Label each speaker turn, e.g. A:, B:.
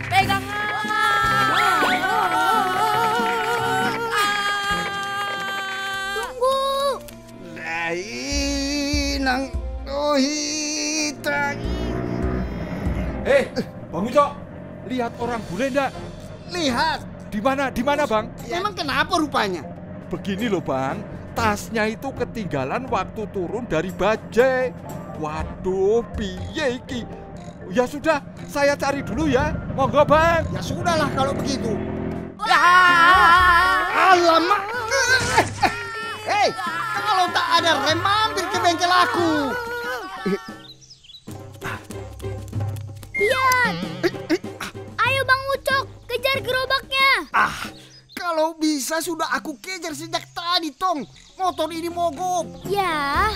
A: Pegangan.
B: Tunggu.
C: Nang Rohita.
D: Bang Uco, lihat orang bule enggak?
C: Lihat.
D: Di mana Bang?
C: Memang kenapa rupanya?
D: Begini loh Bang, tasnya itu ketinggalan waktu turun dari bajai. Waduh, piye iki? Ya sudah, saya cari dulu ya. Monggo Bang.
C: Ya sudahlah kalau begitu.
A: Ah.
C: Alamak. Hei, kalau tak ada rem mampir ke bengkel aku.
B: Lihat. Ayo Bang Ucok, kejar gerobaknya.
C: Kalau bisa sudah aku kejar sejak tadi, Tong. Motor ini mogok.
B: Ya.